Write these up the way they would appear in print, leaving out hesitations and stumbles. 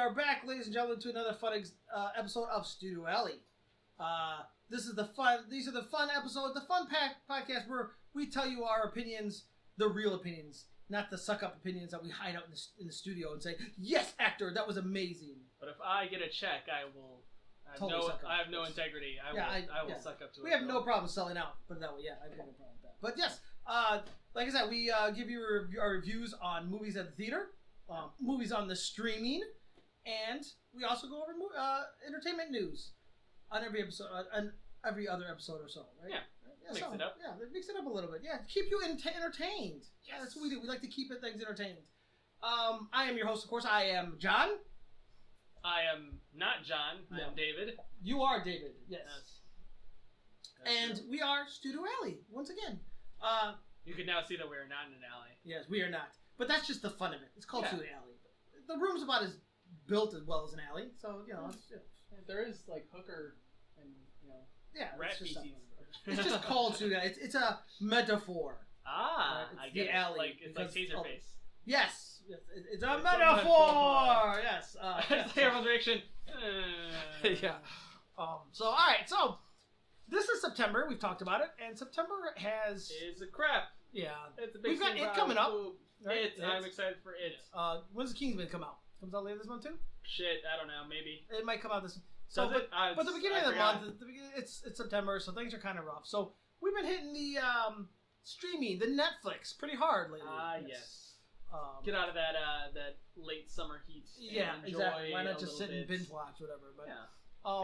are back, ladies and gentlemen, to another fun episode of Studio Alley. These are the fun episodes, the fun podcast where we tell you our opinions, the real opinions, not the suck-up opinions that we hide out in the studio and say, yes, actor, that was amazing. But if I get a check, I will... I have no integrity. I will suck up to it. We have no problem selling out, but that way, yeah, I have no problem with that. But yes, like I said, we give you our reviews on movies at the theater, movies on the streaming, and we also go over entertainment news on every episode, on every other episode or so, right? Yeah, mix it up. Yeah, mix it up a little bit. Yeah, keep you entertained. Yeah, that's what we do. We like to keep things entertained. I am your host, of course. I am John. I am not John. I am David. You are David. Yes. And we are Studio Alley once again. You can now see that we are not in an alley. Yes, we are not. But that's just the fun of it. It's called Studio Alley. The room's about as built as well as an alley, so you know. There is like hooker and rat feces. It's just called Studio Alley. It's a metaphor. I get the alley. It's like Taserface. Yes. It's a metaphor. Yes. Everyone's reaction. Yeah. So all right. So this is September. We've talked about it, and September is a crap. Yeah. It's a big. We've got it coming up. Right? I'm excited for it. When's the Kingsman come out? Comes out later this month too. Shit, I don't know. Maybe it might come out this. So, but the beginning of the month, it's September, so things are kind of rough. So we've been hitting the streaming, the Netflix, pretty hard lately. Yes. Get out of that late summer heat. Yeah, exactly. Why not just sit and binge watch whatever? But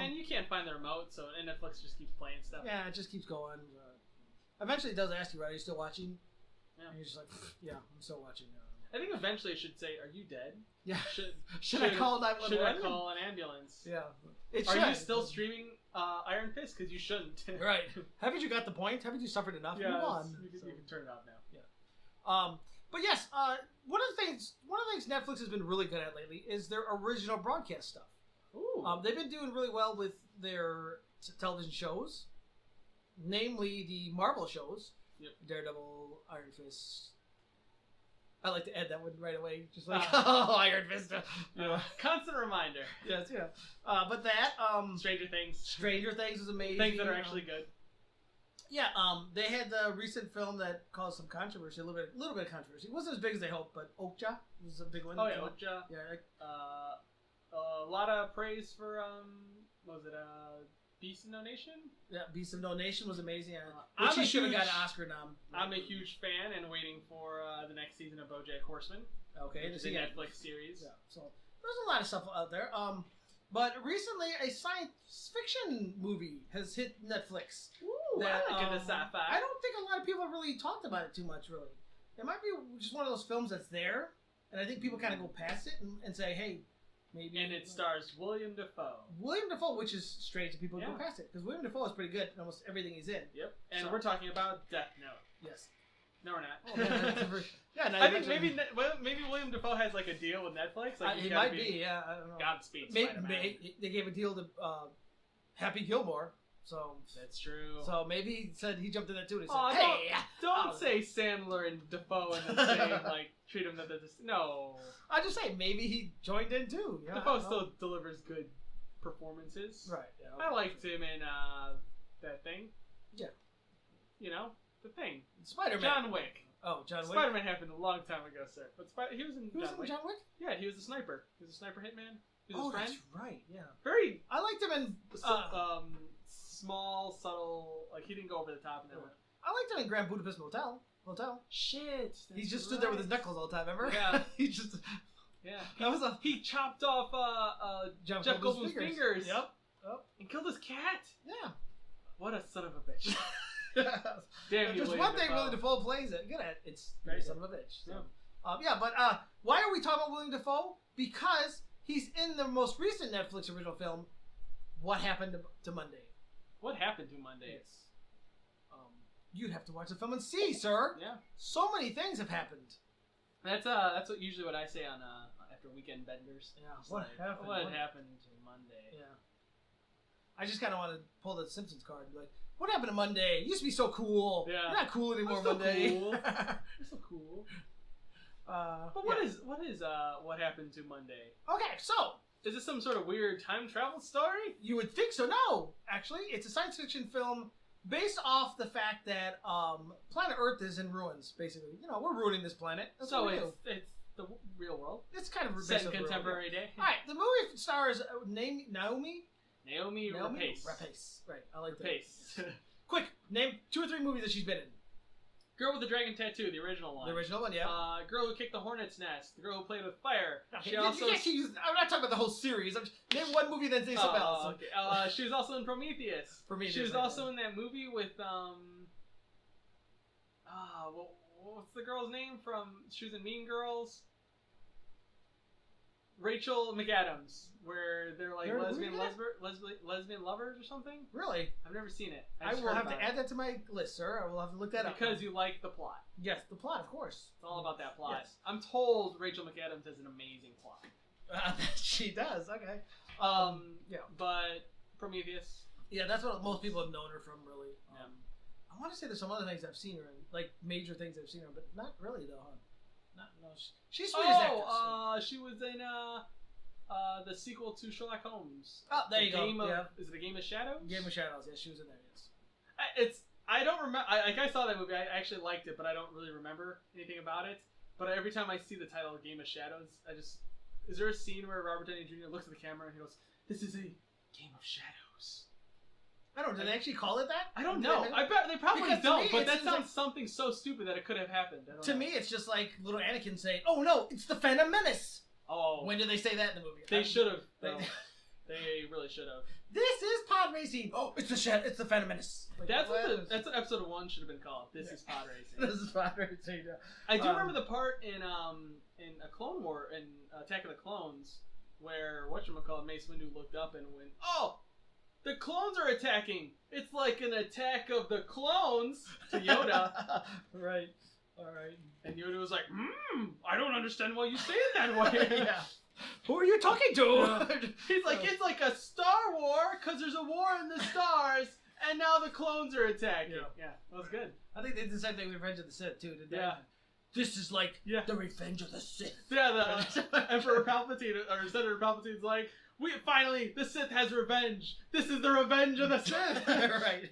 and you can't find the remote, so Netflix just keeps playing stuff. Yeah, it just keeps going. Eventually, it does ask you, right? Are you still watching? Yeah. And you're just like, yeah, I'm still watching. I think eventually it should say, "Are you dead?" Yeah. Should I call 911? Should I call an ambulance? Yeah. Are you still streaming Iron Fist? Because you shouldn't. Right. Haven't you got the point? Haven't you suffered enough? Yeah. Move on. You can turn it off now. Yeah. But yes, one of the things Netflix has been really good at lately is their original broadcast stuff. Ooh. They've been doing really well with their television shows, namely the Marvel shows. Yep. Daredevil, Iron Fist. I like to add that one right away, just like Iron Fist. Constant reminder. Yes, yeah. But that Stranger Things is amazing. Things that are actually good. Yeah, they had the recent film that caused some controversy, a little bit of controversy. It wasn't as big as they hoped, but Okja was a big one. Oh yeah, Okja. Yeah. A lot of praise for what was it? Beast of No Nation? Yeah, Beast of No Nation was amazing. Which he should have got an Oscar nom. I'm a huge fan and waiting for the next season of BoJack Horseman. Okay, it's a Netflix series. Yeah, so there's a lot of stuff out there. But recently, a science fiction movie has hit Netflix. Ooh, I like the sci-fi. I don't think a lot of people have really talked about it too much, really. It might be just one of those films that's there, and I think people kind of go past it and say, hey, maybe... And it stars William Dafoe. William Dafoe, which is strange that people go past it, because William Dafoe is pretty good in almost everything he's in. Yep, and we're talking about Death Note. Yes. No, we're not. Oh, I think maybe William Dafoe has like a deal with Netflix. Like it might be, yeah. I don't know. Godspeed, Spider-Man. They gave a deal to Happy Gilmore, so that's true. So maybe he said he jumped in that too. And he said, "Hey, don't say Sandler and Dafoe in the same like treat them that no." I just say maybe he joined in too. Yeah, Dafoe still delivers good performances. Right. Yeah, I liked him in that thing. Yeah. You know. The Thing. Spider-Man. John Wick. Oh, John Wick. Spider-Man happened a long time ago, sir. But he was in John Wick. John Wick? Yeah, he was a sniper. He was a sniper hitman. He was his friend. That's right. Yeah. Very. I liked him in small, subtle. Like he didn't go over the top in that one. I liked him in Grand Budapest Hotel. Shit. He just stood there with his knuckles all the time. Remember? Yeah. He just. Yeah. He chopped off Jeff Goldblum's fingers. Yep. And killed his cat. Yeah. What a son of a bitch. Damn you, there's one thing William Dafoe plays it good at. It's very son of a bitch. So. Yeah. But why are we talking about William Dafoe? Because he's in the most recent Netflix original film, What Happened to Monday. What Happened to Monday? Yes. You'd have to watch the film and see, sir. Yeah. So many things have happened. That's usually what I say on after weekend benders. Yeah. What happened to Monday? Yeah. I just kind of want to pull the Simpsons card and be like, what happened to Monday? It used to be so cool. Yeah. You're not cool anymore, so Monday. Cool. You're so cool. But what happened to Monday? Okay, so Is this some sort of weird time travel story? You would think so. No, actually, it's a science fiction film based off the fact that planet Earth is in ruins. Basically, we're ruining this planet. That's so it's the real world. It's kind of set in contemporary day. All right, the movie stars Naomi Rapace. Right, I like Rapace. that. Quick, name 2 or 3 movies that she's been in. Girl with the Dragon Tattoo, the original one. The original one, yeah. Girl Who Kicked the Hornet's Nest. The Girl Who Played with Fire. Okay, I'm not talking about the whole series. Name one movie, then say something else. Okay. She was also in Prometheus. She was also in that movie with what's the girl's name from? She was in Mean Girls. Rachel McAdams, where they're like lesbian lovers or something. Really? I've never seen it. I will have to add that to my list, sir. I will have to look that up. Because you like the plot. Yes, the plot, of course. It's all about that plot. Yes. I'm told Rachel McAdams has an amazing plot. She does. Okay. Yeah. But Prometheus. Yeah, that's what most people have known her from, really. I want to say there's some other things I've seen her in, like major things I've seen her, but not really though, huh? No, she's sweet as actress. She was in the sequel to Sherlock Holmes. Oh, there you go. Is it A Game of Shadows? Game of Shadows. Yes, she was in there. Yes. I don't remember. I saw that movie. I actually liked it, but I don't really remember anything about it. But every time I see the title Game of Shadows, is there a scene where Robert Downey Jr. looks at the camera and he goes, "This is a Game of Shadows"? I don't know. Do they actually call it that? I don't know. I bet they probably don't. But that sounds something so stupid that it could have happened. To me, it's just like little Anakin saying, "Oh no, it's the Phantom Menace." Oh. When did they say that in the movie? They should have. They really should have. This is pod racing. Oh, it's the Phantom Menace. Like, that's what episode 1 should have been called. This is pod racing. This is pod racing. Yeah. I do remember the part in a Clone War in Attack of the Clones where whatchamacallit Mace Windu looked up and went, "Oh, the clones are attacking. It's like an attack of the clones," to Yoda. Right. All right. And Yoda was like, I don't understand why you say it that way. Yeah. Who are you talking to? He's like, it's like a Star War because there's a war in the stars, and now the clones are attacking. Yeah, that was good. I think they did the same thing with Revenge of the Sith, too, didn't they? Yeah. This is like the Revenge of the Sith. Yeah, the Emperor Palpatine, or Senator Palpatine's like, finally, the Sith has revenge. This is the revenge of the Sith. Right.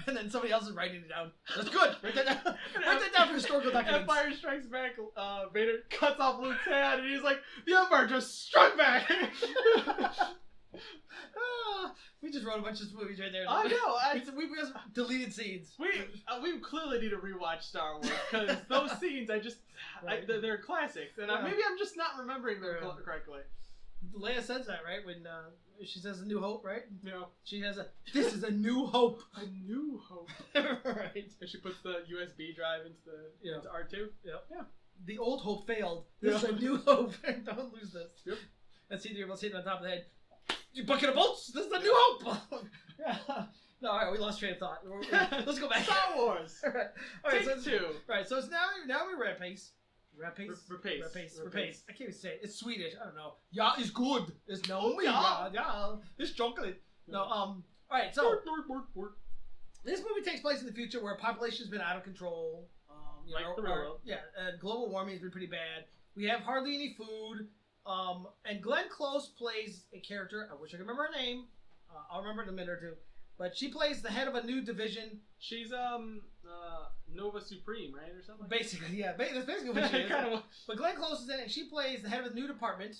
And then somebody else is writing it down. That's good. Write that down. Write that down for historical documents. Empire Strikes Back. Vader cuts off Luke's hand, and he's like, "The Empire just struck back." We just wrote a bunch of movies right there. I know. We just deleted scenes. We clearly need to rewatch Star Wars because those scenes, they're classics, and maybe I'm just not remembering them correctly. Leia says that, right? When she says a new hope, right? Yeah. She has this is a new hope. A new hope. Right. And she puts the USB drive into R2. Yep. Yeah. The old hope failed. This is a new hope. Don't lose this. Yep. And C-3PO sitting on top of the head. You bucket of bolts? This is a new hope. Yeah. No, all right, we lost train of thought. Let's go back. Star Wars. All right. Take 2. Right, so it's now we're Rapace. Rapace. I can't even say it. It's Swedish. I don't know. Ja is good. It's no ja. It's chocolate. No. All right. So this movie takes place in the future where population has been out of control. The real world. Yeah. Global warming has been pretty bad. We have hardly any food. And Glenn Close plays a character. I wish I could remember her name. I'll remember it in a minute or two. But she plays the head of a new division. She's Nova Supreme, right, or something? Basically, yeah. That's basically what she is. But Glenn Close is in it, and she plays the head of a new department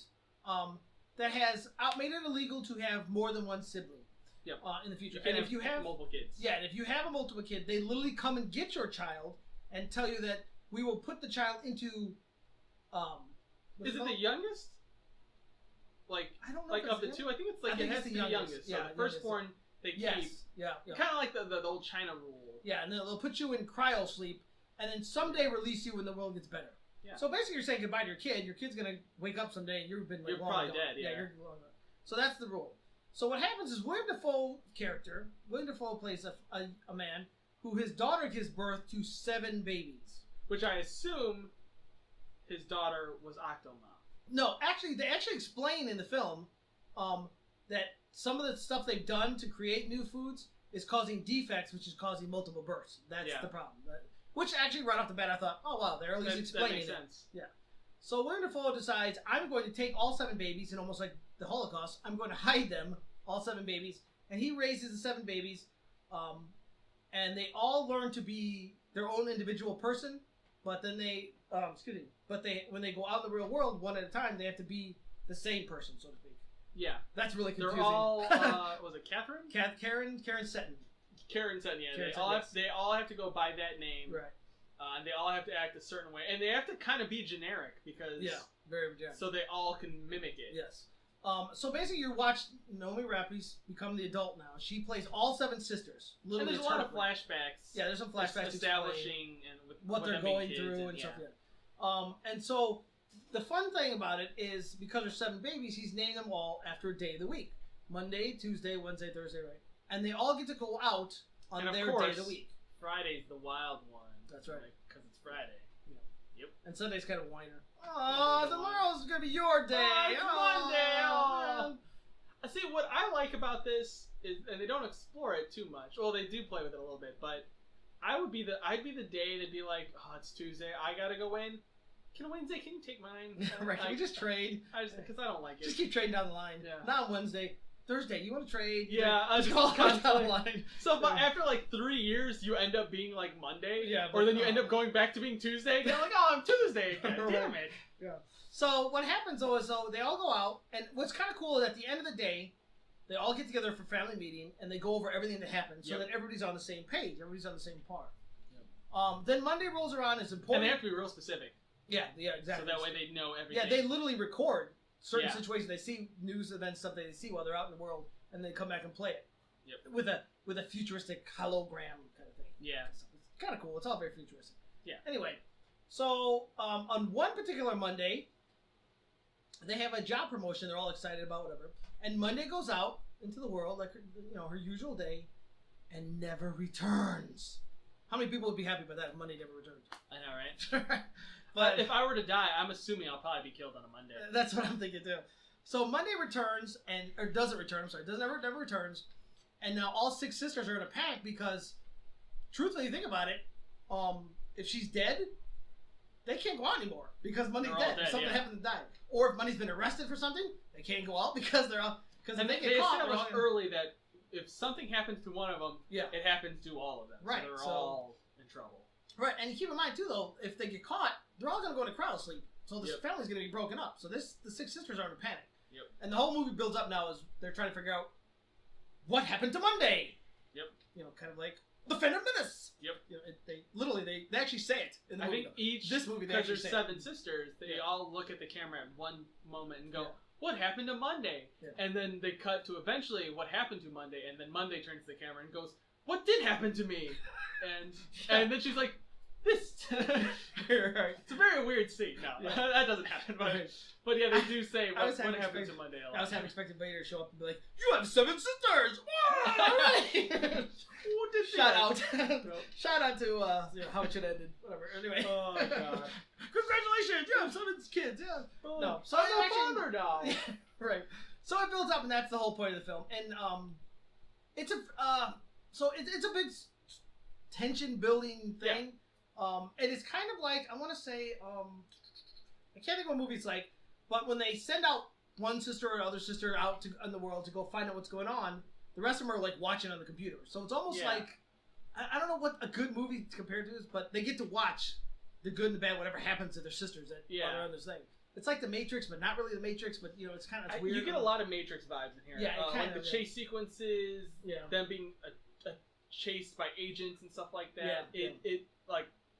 that has made it illegal to have more than one sibling. Yep. In the future. And if you have multiple kids. Yeah, and if you have a multiple kid, they literally come and get your child and tell you that we will put the child into. Is it the youngest? Like, I don't know. Like of the two, I think it's like it has to be the youngest. Yeah, so the firstborn they keep. Yeah. Kind of like the old China rule. Yeah, and then they'll put you in cryo sleep, and then someday release you when the world gets better. Yeah. So basically, you're saying goodbye to your kid. Your kid's gonna wake up someday, and you've been you're probably dead. Yeah, you're long gone. So that's the rule. So what happens is William Dafoe plays a man who his daughter gives birth to 7 babies. Which I assume his daughter was Octomom. No, actually, they explain in the film that some of the stuff they've done to create new foods is causing defects, which is causing multiple births. That's the problem. Which actually, right off the bat, I thought, oh wow, they're at least explaining that makes sense. Yeah. So William Dafoe decides, I'm going to take all 7 babies, and almost like the Holocaust, I'm going to hide them, all 7 babies, and he raises the 7 babies, and they all learn to be their own individual person, but then they, when they go out in the real world, one at a time, they have to be the same person, so to speak. Yeah. That's really confusing. They're all, was it Catherine? Karen Seton. Karen Sutton, yeah. Karen They Sutton, they all have to go by that name. Right. And they all have to act a certain way. And they have to kind of be generic because... Yeah, very generic. So they all can mimic it. Yes. So basically you watch Naomi Rapace become the adult now. She plays all 7 sisters. And there's a lot of flashbacks. Yeah, there's some flashbacks establishing and what they're going through and stuff like that. And so the fun thing about it is because there's 7 babies, he's naming them all after a day of the week. Monday, Tuesday, Wednesday, Thursday, right? And they all get to go out on their day of the week. Friday's the wild one. That's right. Because it's Friday. Yeah. Yep. And Sunday's kind of whiner. Oh, tomorrow's going to be your day. It's Monday. Oh. See, what I like about this is, and they don't explore it too much. Well, they do play with it a little bit, but I'd be the day to be like, oh, it's Tuesday. I got to go in. Wednesday, can you take mine? Right, can we just trade? Because I don't like it. Just keep trading down the line. Yeah. Not on Wednesday. Thursday, you want to trade? Yeah, just call down the line. So, but after like 3 years, you end up being like Monday. Yeah. Or then you end up going back to being Tuesday. You're like, oh, I'm Tuesday again. Damn it. Yeah. So what happens though is they all go out, and what's kind of cool is at the end of the day, they all get together for family meeting, and they go over everything that happened, so that everybody's on the same page, everybody's on the same par. Yep. Then Monday rolls around. It's important, and they have to be real specific. Yeah, exactly. So that way they know everything. Yeah, they literally record certain situations. They see news events, stuff they see while they're out in the world, and they come back and play it. Yep. With a futuristic hologram kind of thing. Yeah. It's kind of cool. It's all very futuristic. Yeah. Anyway, so on one particular Monday, they have a job promotion. They're all excited about whatever. And Monday goes out into the world like her usual day, and never returns. How many people would be happy about that if Monday never returns? I know, right? But if I were to die, I'm assuming I'll probably be killed on a Monday. That's what I'm thinking too. So Monday returns or doesn't return. I'm sorry, never returns. And now all 6 sisters are in a panic because, truthfully, think about it. If she's dead, they can't go out anymore because Money's dead. Something happened to die. Or if Money's been arrested for something, they can't go out because they're all because they get caught. They established early that if something happens to one of them, it happens to all of them. Right. So they're all in trouble. Right, and keep in mind too, though, if they get caught, they're all going to go into cryo sleep. So this family's going to be broken up. So the 6 sisters are in a panic. Yep. And the whole movie builds up now as they're trying to figure out what happened to Monday. Yep. Kind of like the Phantom Menace. Yep. They actually say it in the movie. I think this movie because there's 7 sisters, they all look at the camera at one moment and go, "What happened to Monday?" Yeah. And then they cut to eventually what happened to Monday, and then Monday turns to the camera and goes, "What did happen to me?" And then she's like, "This." It's a very weird scene. No, that doesn't happen. But yeah, they do say what happened to Monday. I was half expecting Vader to show up and be like, "You have 7 sisters!" All right. Shout out. Shout out to how it should have ended. Whatever. Anyway. Oh my god. Congratulations! You have 7 kids. Yeah. Oh, no. So I'm a father now. Right. So it builds up, and that's the whole point of the film. And it's a big tension building thing. Yeah. And it's kind of like, I want to say, I can't think of what movie it's like, but when they send out one sister or other sister out in the world to go find out what's going on, the rest of them are like watching on the computer. So it's almost like, I don't know what a good movie compared to is, but they get to watch the good and the bad, whatever happens to their sisters that are on this thing. It's like the Matrix, but not really the Matrix, but it's kind of weird. You get a lot of Matrix vibes in here. Yeah, like the chase sequences, them being chased by agents and stuff like that.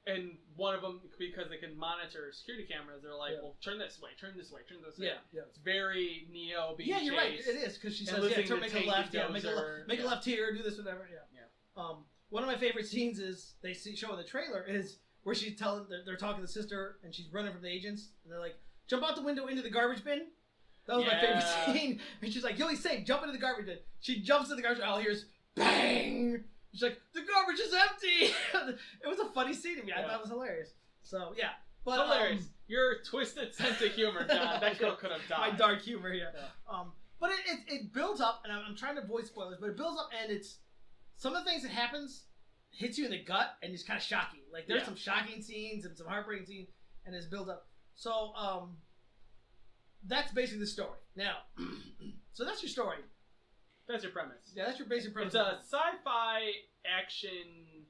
And one of them, because they can monitor security cameras, they're like, well, turn this way, turn this way, turn this way. Yeah. It's very Neo being chased. Yeah, you're right. It is, because she says, make a left, make a left here, do this, whatever. Yeah. One of my favorite scenes is, they show in the trailer, is where they're talking to the sister, and she's running from the agents, and they're like, jump out the window into the garbage bin. That was my favorite scene. And she's like, you'll be safe, jump into the garbage bin. She jumps in the garbage bin, all hears, bang! She's like, the garbage is empty! It was a funny scene to me. I thought it was hilarious. So, yeah. But, hilarious. Your twisted sense of humor, John. That girl could have died. My dark humor, but it builds up, and I'm trying to avoid spoilers, but it builds up, and it's, some of the things that happens hits you in the gut, and it's kind of shocking. Like, there's some shocking scenes and some heartbreaking scenes, and it's built up. So that's basically the story. Now, so that's your story. That's your premise. Yeah, that's your basic premise. It's a sci-fi action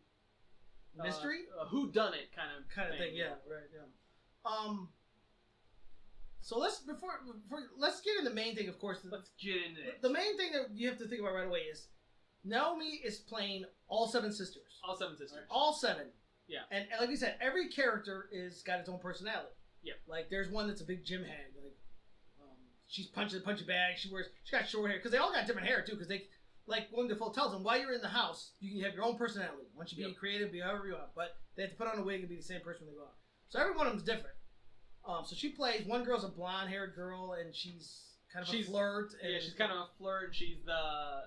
mystery, whodunit kind of thing. Yeah, right. Yeah. So let's let's get into the main thing. Of course, let's get into it. The main thing that you have to think about right away is Naomi is playing all 7 sisters. All 7 sisters. Right? All 7. Yeah. And like we said, every character is got its own personality. Yeah. Like there's one that's a big gym hag. Like she's punching bag. She got short hair because they all got different hair too. Because they like Willem Dafoe tells them while you're in the house you can have your own personality. Once you be creative, be however you want. But they have to put on a wig and be the same person when they go out. So every one of them's different. So she plays one girl's a blonde-haired girl and she's kind of a flirt. And she's kind of a flirt. And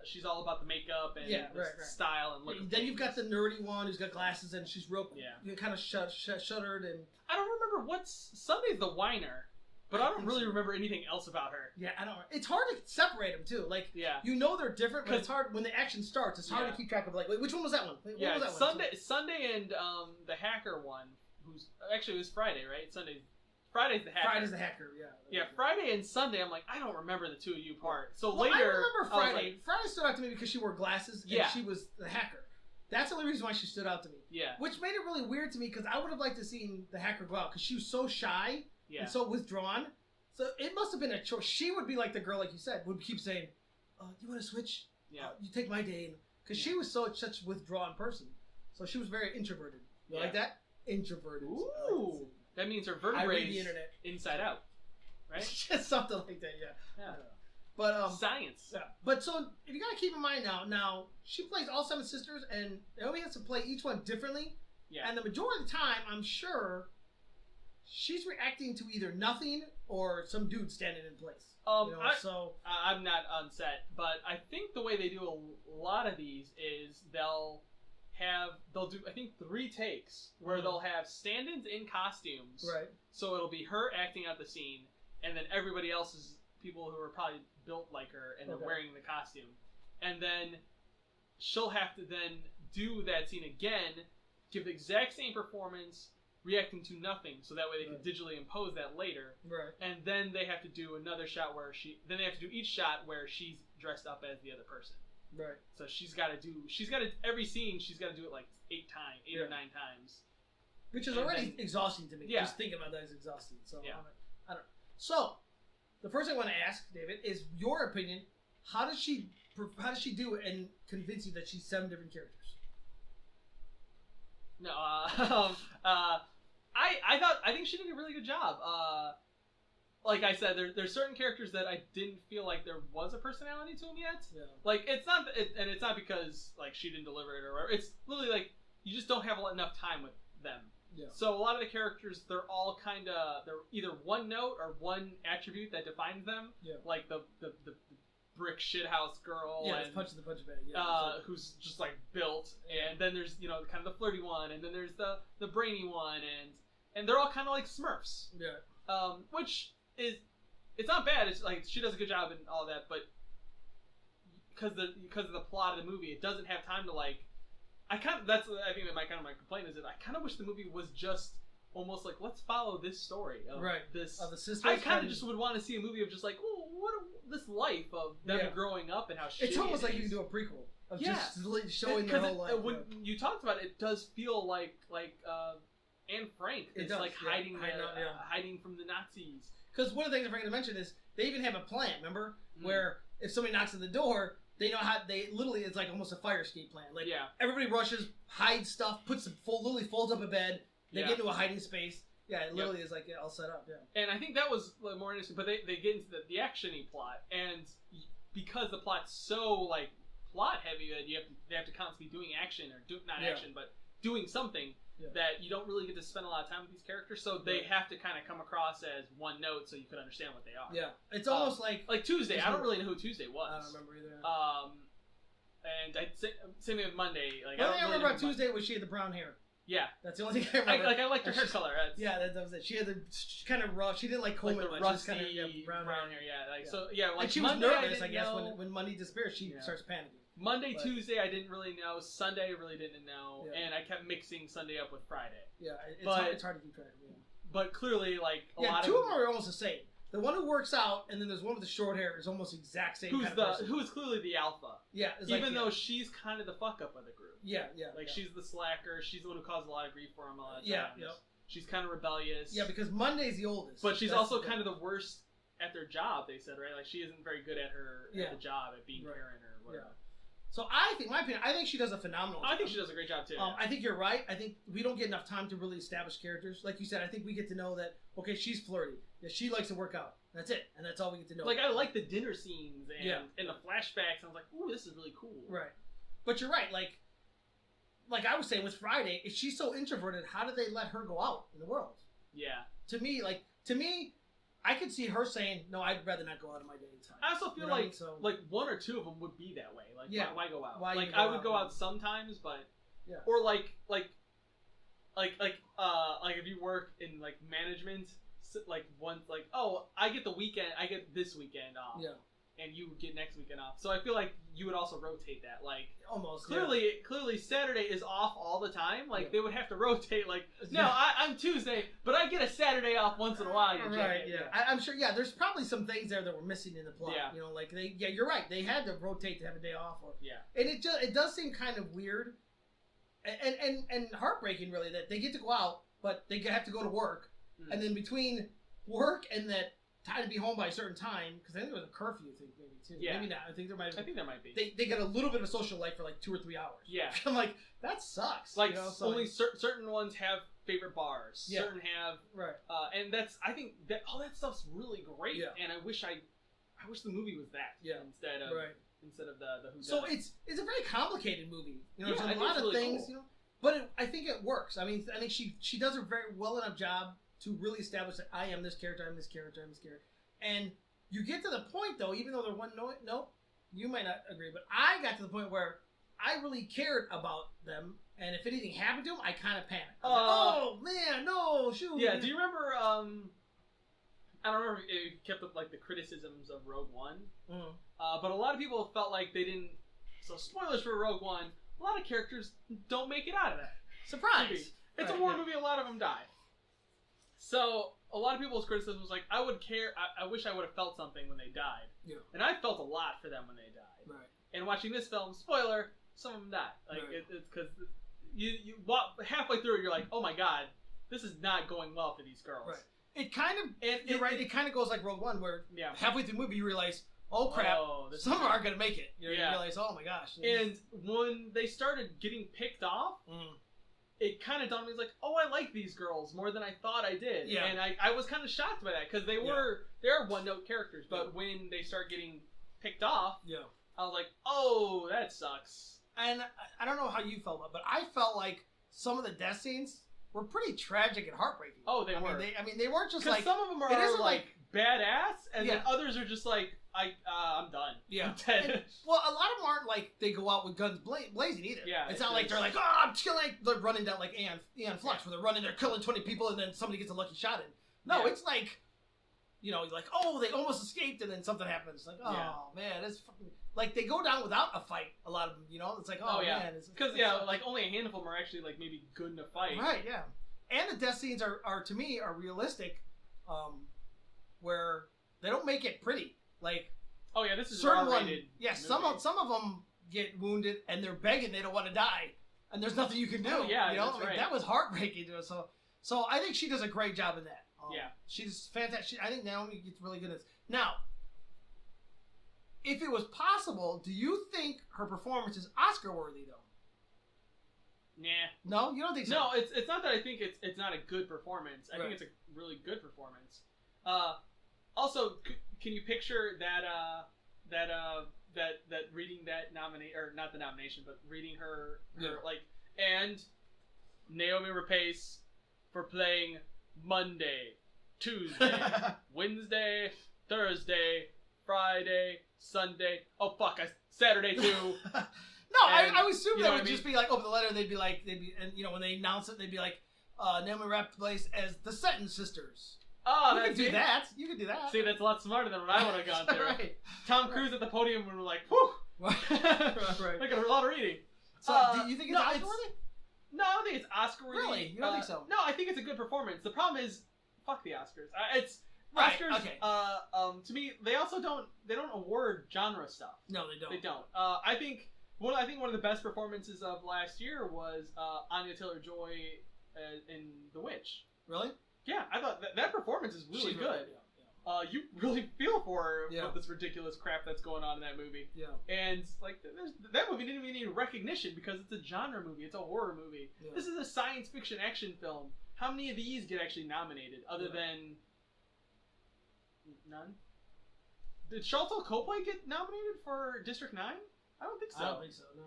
she's all about the makeup and the style and look. Then you've got the nerdy one who's got glasses and she's real. You kind of shuddered and. I don't remember Sunday's the whiner, but I don't really remember anything else about her. Yeah, I don't. It's hard to separate them too. Like you know they're different, but it's hard when the action starts. It's hard to keep track of like which one was that one? What was that Sunday and the hacker one, who's actually it was Friday, right? Friday's the hacker. Friday's the hacker, yeah. Yeah, Friday and Sunday, I'm like, I don't remember the two of you part. So later, I remember Friday. Like, Friday stood out to me because she wore glasses and she was the hacker. That's the only reason why she stood out to me. Yeah. Which made it really weird to me because I would have liked to seen the hacker go out because she was so shy and so withdrawn. So it must have been a choice. She would be like the girl, like you said, would keep saying, you want to switch? Yeah. You take my day. Because she was such a withdrawn person. So she was very introverted. You like that? Introverted. Ooh. That means her vertebrae is inside out, right? Just something like that, yeah. But science. Yeah. But so if you gotta keep in mind now she plays all 7 sisters, and Naomi has to play each one differently. Yeah. And the majority of the time, I'm sure she's reacting to either nothing or some dude standing in place. I'm not on set, but I think the way they do a lot of these is they'll do I think 3 takes where they'll have stand-ins in costumes. Right. So it'll be her acting out the scene, and then everybody else is people who are probably built like her and they're wearing the costume. And then she'll have to then do that scene again, give the exact same performance, reacting to nothing, so that way they can digitally impose that later. Right. And then they have to do another shot where they have to do each shot where she's dressed up as the other person. Right. So every scene she's got to do it like 8 or 9 times. Which is already exhausting to me. Yeah. Just thinking about that is exhausting. So yeah. I don't know. So the first thing I want to ask, David, is your opinion. How does she do it and convince you that she's 7 different characters? No, I think she did a really good job. Like I said, there's certain characters that I didn't feel like there was a personality to them yet. Yeah. Like it's not because like she didn't deliver it or whatever. It's literally like you just don't have enough time with them. Yeah. So a lot of the characters, they're all they're either one note or one attribute that defines them. Yeah. Like the brick shithouse girl. Yeah, and, punch the punch bag. Yeah. Who's just like built, and then there's kind of the flirty one, and then there's the brainy one, and they're all kind of like Smurfs. Yeah. Which is, it's not bad. It's like she does a good job and all that, but because of the plot of the movie, it doesn't have time to like. I think that my complaint is that I kind of wish the movie was just almost like, let's follow this story of this of the sisters. I kind of just would want to see a movie of just like, oh, this life of them growing up and how shitty it's almost like you can do a prequel of just showing their whole life. When you talked about it, it does feel like Anne Frank is like hiding from the Nazis. Because one of the things I'm going to mention is they even have a plan, remember? Where if somebody knocks on the door, they know how it's like almost a fire escape plan. Like everybody rushes, hides stuff, literally folds up a bed, they get into a hiding space. Yeah, it literally is like all set up, And I think that was more interesting, but they get into the action-y plot, and because the plot's so like plot heavy that they have to constantly be doing action or action, but doing something. That you don't really get to spend a lot of time with these characters, so they have to kind of come across as one note so you can understand what they are. Yeah, it's almost like Tuesday. I don't really know who Tuesday was. I don't remember either. And same thing with Monday. Like, the only thing I remember about Tuesday was she had the brown hair. Yeah, that's the only thing I remember. I liked her hair color. That was it. She had the kind of rough. She didn't like comb it much. Rusty, kind of brown hair. Yeah, so like and she Monday, was nervous. I guess when Monday disappears, she starts panicking. Monday, Tuesday, I didn't really know. Sunday, I really didn't know, and I kept mixing Sunday up with Friday. Yeah, it's hard to keep track of. but clearly like a Yeah, lot two of them are almost the same. The one who works out, and then there's one with the short hair is almost the exact same. who's kind of person. who is clearly the alpha. Yeah, it's Even like, though she's kind of the fuck up of the group. Yeah. Like she's the slacker. She's the one who caused a lot of grief for him a lot of times. Yeah. She's kind of rebellious. Yeah, because Monday's the oldest. But she's That's also the kind of the worst at their job. They said, right? Like she isn't very good at the job at being Karen or whatever. Yeah. So I think, my opinion, I think she does a phenomenal job. I think she does a great job too. I think you're right. I think we don't get enough time to really establish characters. Like you said, I think we get to know that, okay, she's flirty. Yeah, she likes to work out. That's it. And that's all we get to know. Like, I like the dinner scenes and the flashbacks. I was like, ooh, this is really cool. Right. But you're right. Like I was saying with Friday, if she's so introverted, how do they let her go out in the world? Yeah. To me, I could see her saying, no, I'd rather not go out in my daytime. I also feel like one or two of them would be that way. Like, why go out? Why I would go out sometimes, but or like if you work in like management, like once like, oh, I get this weekend off. Yeah. And you get next weekend off. So I feel like you would also rotate that. Like almost clearly Saturday is off all the time. Like they would have to rotate. Like no, I'm Tuesday, but I get a Saturday off once in a while. Right. Yeah. I'm sure. Yeah. There's probably some things there that were missing in the plot. Yeah. You know, like you're right. They had to rotate to have a day off. Yeah. And it does seem kind of weird, and heartbreaking really that they get to go out, but they have to go to work, and then between work and that time to be home by a certain time, because I think there was a curfew thing maybe too. Yeah. Maybe not. I think there might be. They get a little bit of a social life for like 2 or 3 hours. Yeah. I'm like, that sucks. Like, only certain ones have favorite bars. Yeah. Certain have right. And I think that all that stuff's really great. Yeah. And I wish the movie was that. Yeah. Instead of the who. So does. it's a very complicated movie. You know, yeah, there's a lot of really things. Cool. You know, but I think it works. I mean, I think she does a very well enough job to really establish that I am this character, I'm this character, I'm this character. And you get to the point, though, even though there wasn't no, you might not agree, but I got to the point where I really cared about them, and if anything happened to them, I kind of panicked. I was like, oh, man, no, shoot. Yeah, do you remember, I don't remember if you kept up, like, the criticisms of Rogue One, but a lot of people felt like they didn't, so spoilers for Rogue One, a lot of characters don't make it out of that. Surprise! It's a war movie, a lot of them die. So, a lot of people's criticism was like, I would care, I wish I would have felt something when they died. Yeah. And I felt a lot for them when they died. Right. And watching this film, spoiler, some of them died. Like, it's because you halfway through, you're like, oh my god, this is not going well for these girls. Right. It kind of, you're right, it kind of goes like Rogue One, where halfway through the movie you realize, oh crap, some aren't going to make it. You realize, oh my gosh. And when they started getting picked off, it kind of dawned on me, like, oh, I like these girls more than I thought I did. Yeah. And I was kind of shocked by that, because they are one-note characters, but when they start getting picked off, I was like, oh, that sucks. And I don't know how you felt about it, but I felt like some of the death scenes were pretty tragic and heartbreaking. Oh, they were. They weren't just like... some of them are like badass, and then others are just like, I'm done. Yeah. I'm dead. And, well, a lot of them aren't like they go out with guns blazing either. Yeah. It's not like they're like, oh, I'm killing. They're running down like Aeon Flux, where they're running, they're killing 20 people, and then somebody gets a lucky shot in. No, it's like, like, oh, they almost escaped, and then something happens. Like, oh man, it's fucking... Like, they go down without a fight. A lot of them, it's like, oh man, because like only a handful of them are actually like maybe good in a fight. Right. Yeah. And the death scenes are to me are realistic, where they don't make it pretty. Like, oh yeah, this is certain R-rated. One, yeah, some of them get wounded and they're begging they don't want to die, and there's nothing you can do. Oh, yeah, that's right. That was heartbreaking to us. So I think she does a great job in that. She's fantastic. I think Naomi gets really good at this. Now, if it was possible, do you think her performance is Oscar worthy though? Nah. No, you don't think so? No, it's not that I think it's not a good performance. I think it's a really good performance. Also, can you picture that reading that nomination, or not the nomination, but reading her like, and Naomi Rapace for playing Monday, Tuesday, Wednesday, Thursday, Friday, Sunday. Oh fuck, Saturday too. No, I would assume that would just be like, open the letter, and when they announce it, they'd be like, Naomi Rapace as the Sutton sisters. Oh, you could do that. You could do that. See, that's a lot smarter than what I would have gone through. Right. Tom Cruise at the podium and we're like, whew. Right. Like a lot of reading. So, do you think it's Oscar worthy? No, I don't think it's Oscar worthy. Really? You don't think so? No, I think it's a good performance. The problem is, fuck the Oscars. It's Right, Oscars. okay. To me, they don't award genre stuff. No, they don't. They don't. I think one of the best performances of last year was Anya Taylor-Joy in The Witch. Really? Yeah, I thought that performance is really She's good. Yeah. You really feel for her Yeah. with this ridiculous crap that's going on in that movie. Yeah. And like, that movie didn't even need recognition because it's a genre movie. It's a horror movie. Yeah. This is a science fiction action film. How many of these get actually nominated other than none? Did Sharlto Copley get nominated for District 9? I don't think so. I don't think so. No.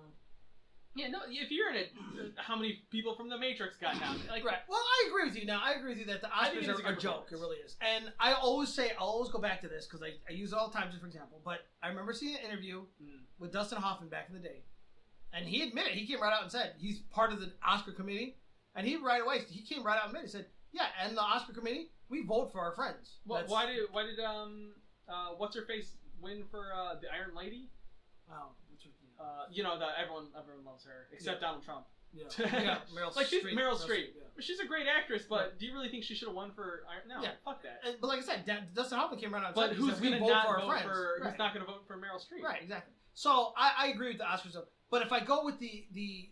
Yeah, no. If you're in it, how many people from The Matrix got nominated? Like, Right. Well, I agree with you. Now, I agree with you that the think Oscars it's a are a good joke. It performance. really is. And I'll always go back to this because I use it all the time just for example. But I remember seeing an interview with Dustin Hoffman back in the day. And he admitted, he came right out and said he's part of the Oscar committee. And he right away, he came right out and admitted, he said, yeah, and the Oscar committee, we vote for our friends. Well, why did what's her face win for the Iron Lady? Oh, Everyone loves her except Donald Trump. Yeah, yeah, Meryl Like, she's Streep. Meryl Streep. Yeah. She's a great actress, but Right. do you really think she should have won for Iron? No, Yeah. fuck that. But like I said, Dustin Hoffman came right out and But said, who's we gonna vote not for our vote friends. for? Right. Who's not gonna vote for Meryl Streep? Right, exactly. So I agree with the Oscars. But if I go with the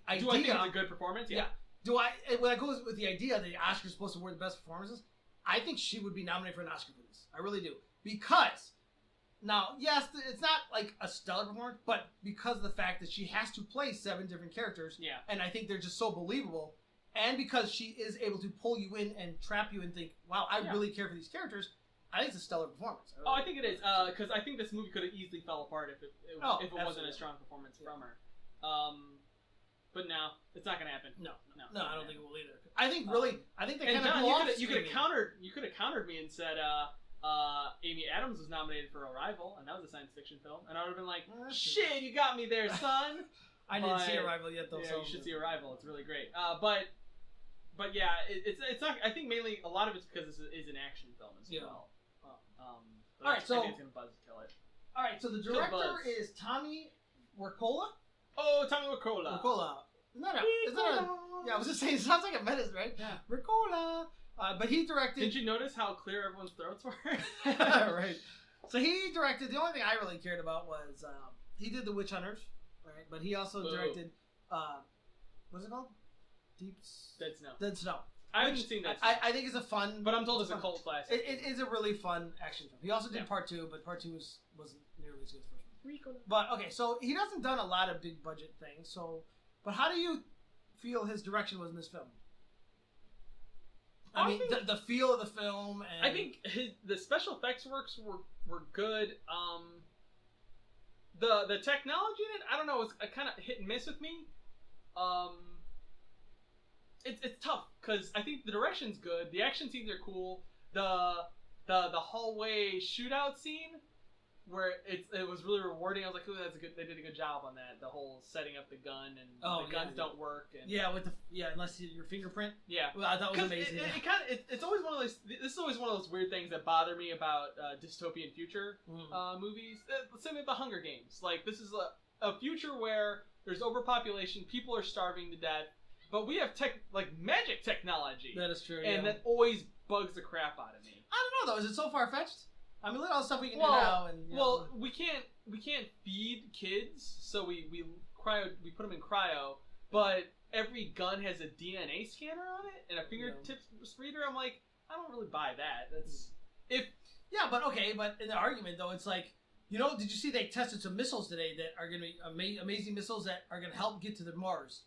idea, Do I think it's a good performance? Yeah. when I go with the idea that the Oscars supposed to award the best performances, I think she would be nominated for an Oscar for this. I really do. Because, now, yes, it's not like a stellar performance, but because of the fact that she has to play 7 different characters, Yeah. and I think they're just so believable, and because she is able to pull you in and trap you and think, wow, I really care for these characters, I think it's a stellar performance. Oh, I think it is, because I think this movie could have easily fell apart if it wasn't absolutely. a strong performance from her. But no, it's not gonna happen. No, No, I don't think it will either. I think really, I think they And kind of John, blew off you could have Screaming. countered me and said Amy Adams was nominated for Arrival, and that was a science fiction film, and I would have been like, Well, that's shit, you got me there, son. I didn't see Arrival yet, though. Yeah, so you should see Arrival. It's really great. But yeah, it's not. I think mainly a lot of it's because this is an action film as well. All right, so I think it's gonna kill it. all right, so the Kill director Buzz. is Tommy Wirkola. Oh, Tommy Wirkola. Isn't that a yeah? I was just saying, it sounds like a medicine, right? Yeah. Wirkola. But he directed. Did you notice how clear everyone's throats were? Right. So he directed. The only thing I really cared about was he did The Witch Hunters, right? But he also directed. What's it called? Dead Snow. I haven't seen that. I think it's a fun. But I'm told it's a cult classic. It is a really fun action film. He also did part 2, but part 2 wasn't nearly as good as the first one. But okay, so he hasn't done a lot of big budget things. So, but how do you feel his direction was in this film? I mean, the feel of the film, and I think the special effects works were good. The technology in it, I don't know, it's kind of hit and miss with me. It's tough because I think the direction's good, the action scenes are cool. The hallway shootout scene where it was really rewarding. I was like, "Ooh, they did a good job on that." The whole setting up the gun and the guns don't work. And unless your fingerprint. Yeah, well, I thought it was amazing. It's always one of those. This is always one of those weird things that bother me about dystopian future movies. Same with the Hunger Games. Like, this is a future where there's overpopulation, people are starving to death, but we have magic technology. That is true. And that always bugs the crap out of me. I don't know though. Is it so far fetched? I mean, look at all the stuff we can do now. And we can't feed kids, so we put them in cryo. But every gun has a DNA scanner on it and a fingertips reader. I'm like, I don't really buy that. But in the argument though, it's like, did you see they tested some missiles today that are going to be amazing missiles that are going to help get to the Mars?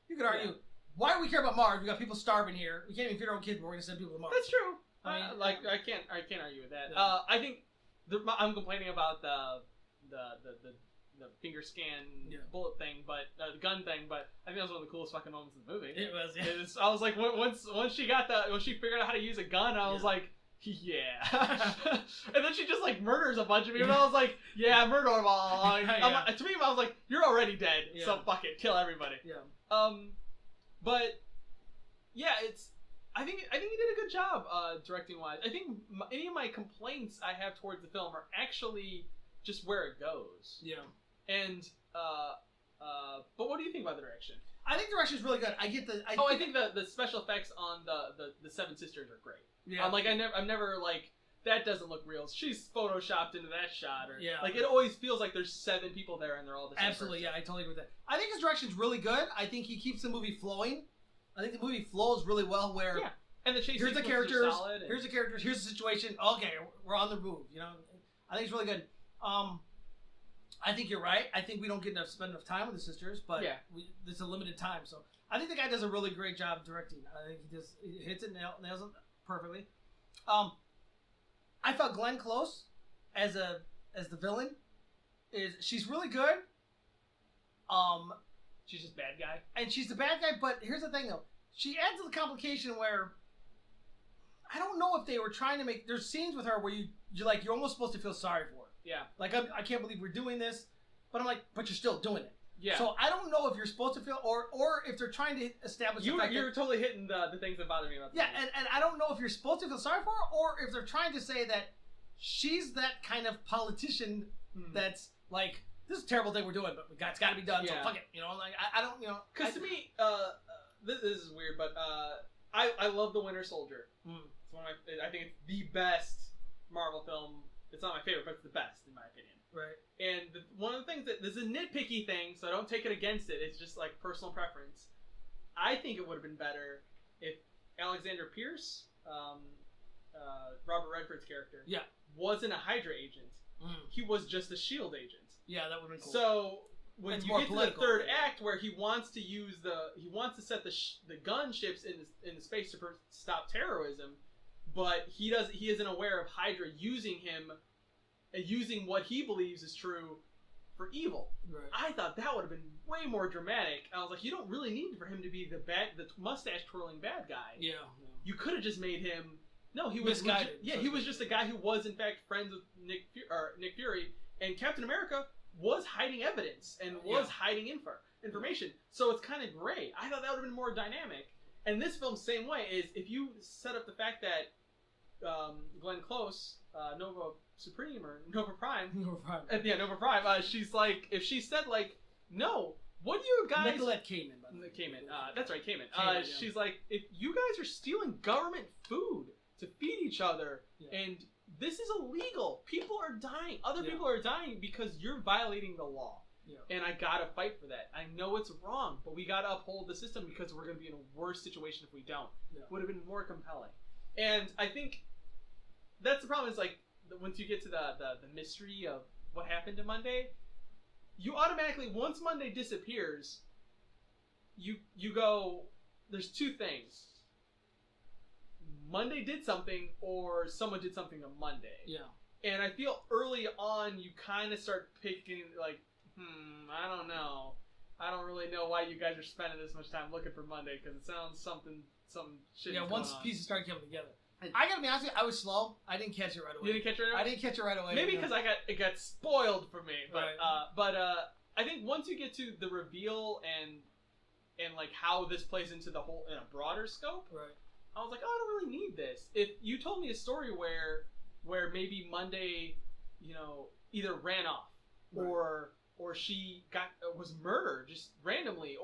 You could argue, why do we care about Mars? We got people starving here. We can't even feed our own kids, but we're going to send people to Mars. That's true. I mean, I can't argue with that. Yeah. I think I'm complaining about the finger scan bullet thing, but the gun thing. But I think that was one of the coolest fucking moments in the movie. It was. Yeah. I was like, once she figured out how to use a gun, I was like, yeah. And then she just murders a bunch of people. And I was like, yeah, murder them all. To me, I was like, you're already dead, so fuck it, kill everybody. Yeah. But yeah, I think he did a good job directing wise. I think any of my complaints I have towards the film are actually just where it goes. Yeah. And but what do you think about the direction? I think the direction is really good. I get the. I think the special effects on the Seven Sisters are great. Yeah. I'm never like, that doesn't look real. She's photoshopped into that shot, or yeah. Like it always feels like there's 7 people there and they're all the same. Absolutely, person. yeah, I totally agree with that. I think his direction's really good. I think he keeps the movie flowing. I think the movie flows really well. Where and the chase here's the sequences characters, are solid and... here's the characters, here's the situation. Okay, we're on the move. You know, I think it's really good. I think you're right. I think we don't get to spend enough time with the sisters, but it's a limited time. So I think the guy does a really great job directing. I think he hits it, nails it perfectly. I felt Glenn Close as the villain she's really good. She's just bad guy, and she's the bad guy. But here's the thing, though. She adds to the complication where I don't know if they were trying to make. There's scenes with her where you're almost supposed to feel sorry for her. Yeah. Like I can't believe we're doing this, but I'm like, but you're still doing it. Yeah. So I don't know if you're supposed to feel, or if they're trying to establish. You're totally hitting the things that bother me about. Yeah, and I don't know if you're supposed to feel sorry for her, or if they're trying to say that she's that kind of politician that's like, this is a terrible thing we're doing, but it's got to be done. So fuck it, you know. Like I don't, you know. Because to me, this is weird, but I love The Winter Soldier. It's one of I think it's the best Marvel film. It's not my favorite, but it's the best in my opinion. Right. And one of the things this is a nitpicky thing, so I don't take it against it. It's just like personal preference. I think it would have been better if Alexander Pierce, Robert Redford's character, wasn't a Hydra agent. He was just a SHIELD agent. Yeah, that would have been cool. So when you get to the third act, where he wants to set the gunships in the space to stop terrorism, but he isn't aware of Hydra using him, using what he believes is true for evil. Right. I thought that would have been way more dramatic. I was like, you don't really need for him to be the mustache twirling bad guy. Yeah. You could have just made him. No, he was misguided. He was just a guy who was in fact friends with Nick Fury, and Captain America was hiding evidence and was hiding information. So it's kind of gray. I thought that would have been more dynamic. And this film, same way, is if you set up the fact that Glenn Close, Nova Supreme or Nova Prime, Nova Prime. She's like, if she said like, no, what do you guys? Nicolette Kamen. That's right, Kamen. She's like, if you guys are stealing government food to feed each other, and this is illegal. People are dying. Other people are dying because you're violating the law. Yeah. And I gotta fight for that. I know it's wrong, but we gotta uphold the system because we're gonna be in a worse situation if we don't. Yeah. Would have been more compelling. And I think that's the problem. Is like once you get to the mystery of what happened to Monday, you automatically, once Monday disappears, you go, there's two things. Monday did something, or someone did something on Monday. Yeah. And I feel early on you kind of start picking like, I don't know. I don't really know why you guys are spending this much time looking for Monday, because it sounds something shitty. Yeah, once pieces started coming together. I gotta be honest with you, I was slow. I didn't catch it right away. You didn't catch it right away? I didn't catch it right away. Maybe because it got spoiled for me. But I think once you get to the reveal and like how this plays into the whole in a broader scope, right? I was like, oh, I don't really need this. If you told me a story where maybe Monday, either ran off, right, or she was murdered just randomly,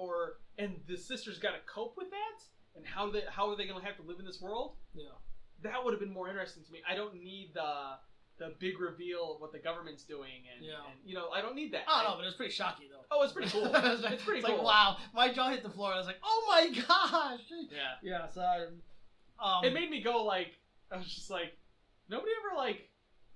and the sisters got to cope with that, and how are they going to have to live in this world? Yeah. That would have been more interesting to me. I don't need the big reveal of what the government's doing, and I don't need that. Oh no, but it was pretty shocking though. Oh, it's pretty cool. It's pretty cool. Like, wow, my jaw hit the floor. I was like, oh my gosh. Yeah. Yeah. So it made me go like, I was just like, nobody ever like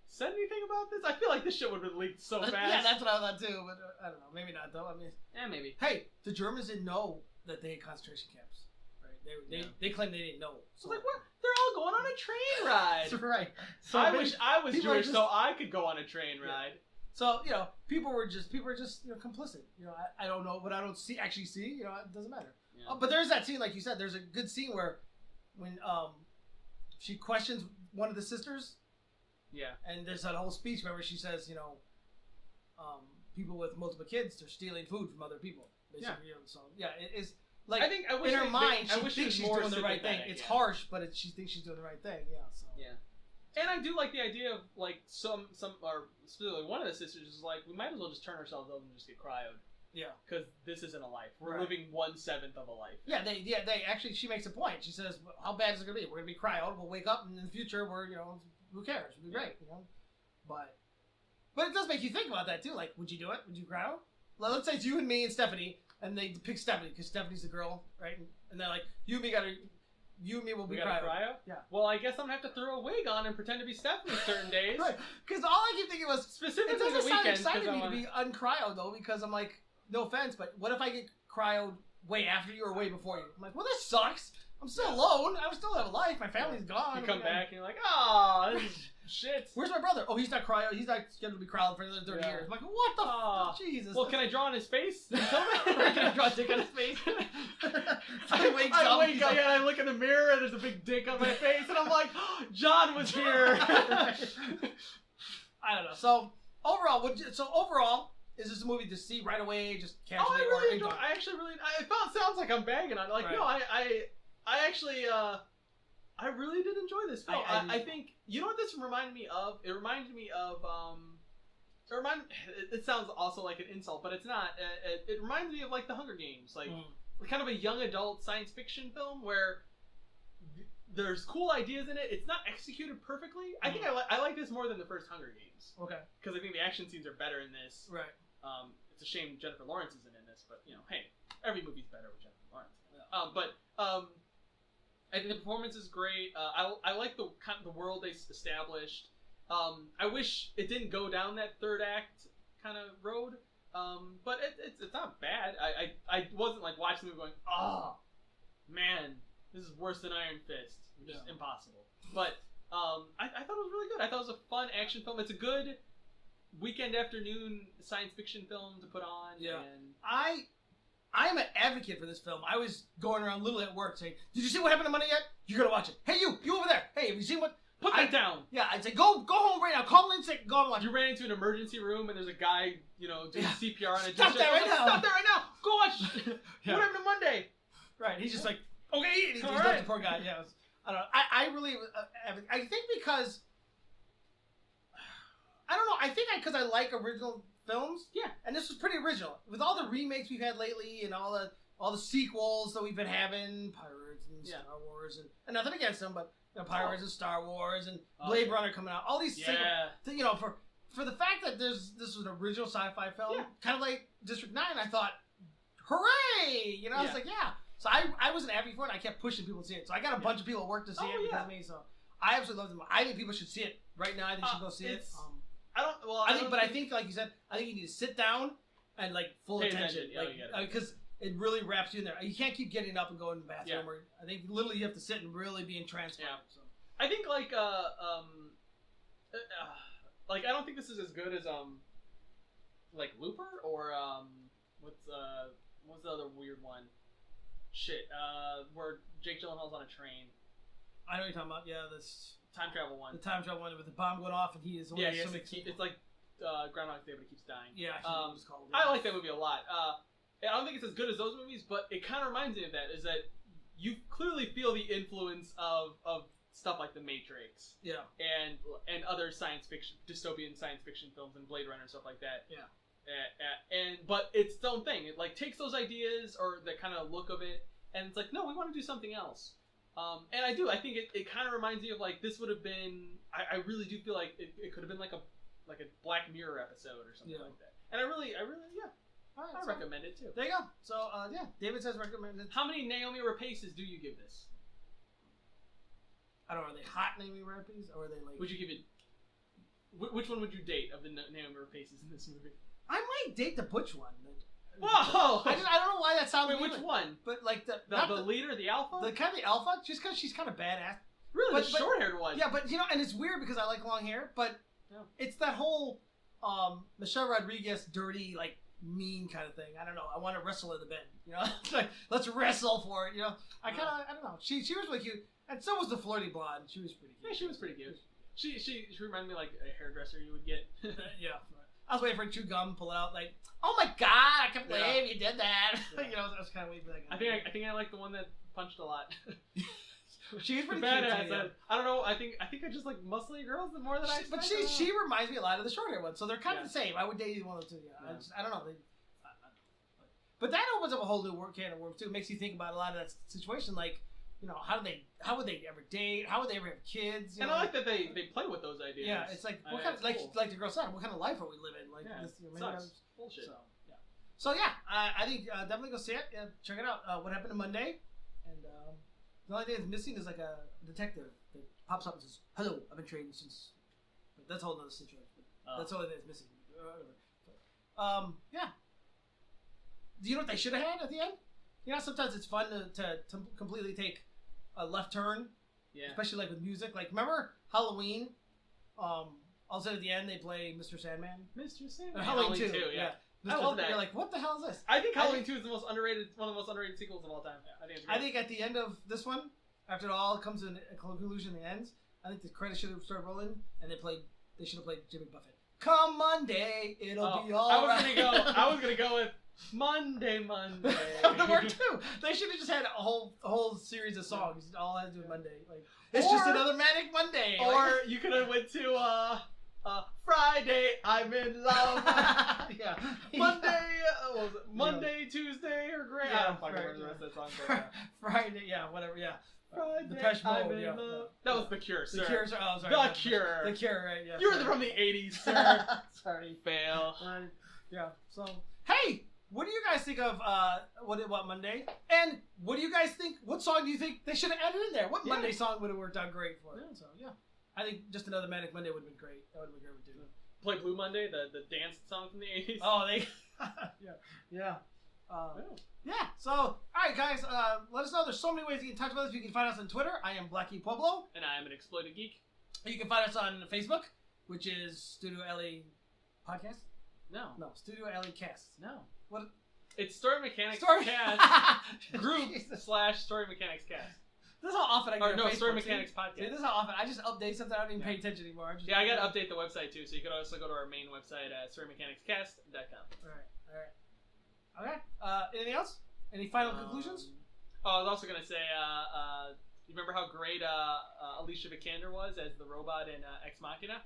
said anything about this. I feel like this shit would have been leaked so fast. Yeah, that's what I thought too. But I don't know. Maybe not though. I mean, yeah, maybe. Hey, the Germans didn't know that they had concentration camps. They claim they didn't know. So like, what? They're all going on a train ride. That's right. So I wish I was Jewish so I could go on a train ride. So people were just complicit. I don't know, but I don't actually see. It doesn't matter. Yeah. But there's that scene, like you said. There's a good scene where when she questions one of the sisters. Yeah. And there's that whole speech where she says, people with multiple kids, they're stealing food from other people. Basically. Yeah. So yeah, it is. Like, I wish in her mind, she thinks she's doing the right thing. It's harsh, but she thinks she's doing the right thing. Yeah. So. Yeah. And I do like the idea of like some or specifically one of the sisters is like, we might as well just turn ourselves over and just get cryoed. Yeah. Because this isn't a life. We're Right. living 1/7 of a life. Yeah, they actually, she makes a point. She says, how bad is it going to be? We're going to be cryo. We'll wake up, and in the future, we're, who cares? It'll be great, But it does make you think about that, too. Like, would you do it? Would you cryo? Well, let's say it's you and me and Stephanie, and they pick Stephanie, because Stephanie's the girl, right? And they're like, you and me will be We got cryo. cryo? Yeah. Well, I guess I'm going to have to throw a wig on and pretend to be Stephanie certain days. Right. Because all I keep thinking was, Specifically it doesn't the sound weekends. exciting to me to be uncryoed, though, because I'm like, no offense, but what if I get cryoed way after you or way before you? I'm like, well, this sucks. I'm still alone. I still have a life. My family's gone. You come back and you're like, oh, this is shit. Where's my brother? Oh, he's not cryo. He's not scheduled to be cryoed for another 30 years. I'm like, what the fuck? Jesus. Well, can I draw on his face? Can I draw a dick on his face? I wake up, and I look in the mirror and there's a big dick on my face and I'm like, oh, John was here. I don't know. So overall, is this a movie to see right away, just casually? Oh, I really enjoy. I actually really. It sounds like I'm bagging on it. Like, right. No, I actually, I really did enjoy this film. I think, you know what this reminded me of? It reminded me of, it sounds also like an insult, but it's not. It reminds me of, like, The Hunger Games. Like, kind of a young adult science fiction film where there's cool ideas in it. It's not executed perfectly. I think I like this more than the first Hunger Games. Okay. Because I think the action scenes are better in this. Right. It's a shame Jennifer Lawrence isn't in this, but, hey, every movie's better with Jennifer Lawrence. Yeah. I think the performance is great. I like the world they established. I wish it didn't go down that third act kind of road. But it's not bad. I wasn't like watching the movie going, oh man, this is worse than Iron Fist, which is impossible. But I thought it was really good. I thought it was a fun action film. It's a good weekend afternoon science fiction film to put on. Yeah. And I am an advocate for this film. I was going around literally at work saying, did you see what happened to Monday yet? You're going to watch it. Hey, you over there. Hey, have you seen what? Put that down. Yeah, I'd say, go home right now. Call in sick. Go and watch it. You ran into an emergency room and there's a guy, doing CPR on a Stop that right now. Stop that right now. Go watch. What happened to Monday? Right. He's just like, okay. He's right. the poor guy. Yeah. I don't know. I really, I think because, I don't know. I think because I like original films. Yeah. And this was pretty original. With all the remakes we've had lately and all the sequels that we've been having, Pirates and Star Wars, and nothing against them, but Pirates and Star Wars and Blade Runner coming out. All these sequels, for the fact that this was an original sci-fi film, kind of like District 9, I thought, hooray! I was like, yeah. So I was an advocate for it, and I kept pushing people to see it. So I got a bunch of people at work to see it because of me. So I absolutely love them. I think people should see it right now. I think you should go see it. I think, like you said, I think you need to sit down and like full attention, because it really wraps you in there. You can't keep getting up and going to the bathroom. Or I think literally you have to sit and really be in trance. Yeah. So. I think like I don't think this is as good as like Looper or what's the other weird one? Shit, where Jake Gyllenhaal's on a train. I know what you're talking about. Yeah, this time travel one. The time travel one with the bomb going off and he is. It's like Groundhog's Day, but it keeps dying. Yeah, I like that movie a lot. I don't think it's as good as those movies, but it kind of reminds me of that. Is that you clearly feel the influence of stuff like The Matrix, and other science fiction, dystopian science fiction films, and Blade Runner and stuff like that. Yeah. But it's its own thing. It like takes those ideas or the kind of look of it, and it's like, no, we want to do something else. And I do. I think it kind of reminds me of like this would have been. I really do feel like it could have been like a Black Mirror episode or something like that. And I really Right, I recommend it too. There you go. So David says recommended. How many Naomi Rapaces do you give this? I don't know. Are they hot Naomi Rapaces or are they like? Would you give it? Which one would you date of the Naomi Rapaces in this movie? I might date the butch one. Whoa! I don't know why that sounds. Wait, which one? But like the leader, the alpha, the kind of the alpha, just because she's kind of badass. Really, the short-haired one. Yeah, but and it's weird because I like long hair, but it's that whole Michelle Rodriguez dirty like. Mean kind of thing. I don't know. I want to wrestle in the bed. Like let's wrestle for it. I don't know. She was really cute, and so was the flirty blonde. She was pretty cute. Yeah, she was pretty cute. She reminded me like a hairdresser you would get. Yeah. I was waiting for her to chew gum, pull it out, like, oh my god, I can't believe you did that. Yeah. I was kind of waiting for that. I think I like the one that punched a lot. She was pretty badass. Cute, I don't know. I think I just like muscly girls the more that I. But she reminds me a lot of the short hair one, so they're kind of the same. I would date either one of the two. Yeah. I don't know. But that opens up a whole new can of worms too. It makes you think about a lot of that situation, like, you know, how would they ever date? How would they ever have kids? And I like that they play with those ideas. Yeah, it's like what kind of, cool. like the girl said, what kind of life are we living? Like Yeah, this, sucks. Bullshit. So yeah, I think definitely go see it. Yeah, check it out. What happened on Monday? And the only thing that's missing is like a detective that pops up and says, "Hello, I've been trained since." But that's a whole other situation. That's the only thing that's missing. Yeah. Do you know what they should have had at the end? You know, sometimes it's fun to completely take a left turn. Yeah. Especially like with music. Like, remember Halloween? Also at the end they play Mr. Sandman. Mr. Sandman. Halloween 2, yeah. I love that. You're like, what the hell is this? I think Halloween 2 is one of the most underrated sequels of all time. I think at the end of this one, after it all comes to a conclusion and ends, I think the credits should have started rolling, and they should have played Jimmy Buffett. Come Monday, it'll be all right. I was gonna go with Monday. That would work too. They should have just had a whole series of songs. All had to do with Monday. Like, it's just another manic Monday. Or like, you could have went to Friday, I'm in love. Yeah. Monday, what was it? Monday, Tuesday, or Grand. Yeah, I don't fucking remember the rest of that song. But, Friday, yeah, whatever, yeah. Friday, Depeche I'm Mode, in yeah. love. That was The Cure, sir. The Cure, oh, sorry. The Cure. The Cure, right, yeah. You're from the 80s, sir. Sorry. Fail. Yeah, so, hey! What do you guys think of what Monday? And what do you guys think? What song do you think they should have added in there? What Monday song would have worked out great for it? So yeah, I think just another Manic Monday would have been great. That would have been great with you. Play Blue Monday, the dance song from the 80s. Oh, they, yeah. So all right, guys, let us know. There's so many ways you can talk about us. You can find us on Twitter. I am Blackie Pueblo, and I am an exploited geek. You can find us on Facebook, which is Studio LA Podcast. No, Studio LA Cast. No. What? It's Story Mechanics Cast group / Story Mechanics Cast. This is how often I get Story Mechanics Podcast. See, this is how often I just update something. I don't even pay attention anymore. I gotta update the website too, so you can also go to our main website at storymechanicscast.com. All right. Anything else? Any final conclusions? Oh, I was also gonna say, you remember how great Alicia Vikander was as the robot in Ex Machina?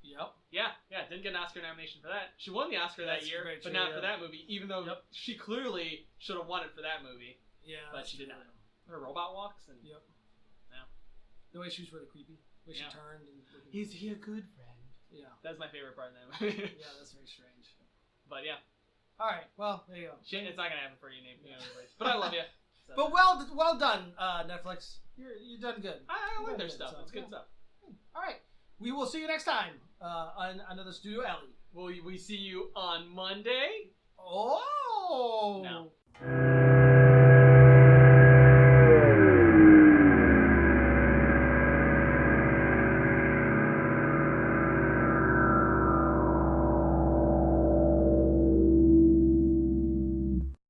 Yep. Yeah. Didn't get an Oscar nomination for that. She won the Oscar that year, but not for that movie, even though she clearly should have won it for that movie. Yeah. But she did not. Her robot walks and. Yep. Yeah. The way she was really creepy. The way she turned and. Is he a good friend? Yeah. That's my favorite part in that movie. Yeah, that's very strange. But yeah. All right. Well, there you go. It's not gonna happen for you, but I love you. So. But well done, Netflix. You're done good. I like their stuff. It's good stuff. All right. We will see you next time on another Studio Alley. Will we see you on Monday? Or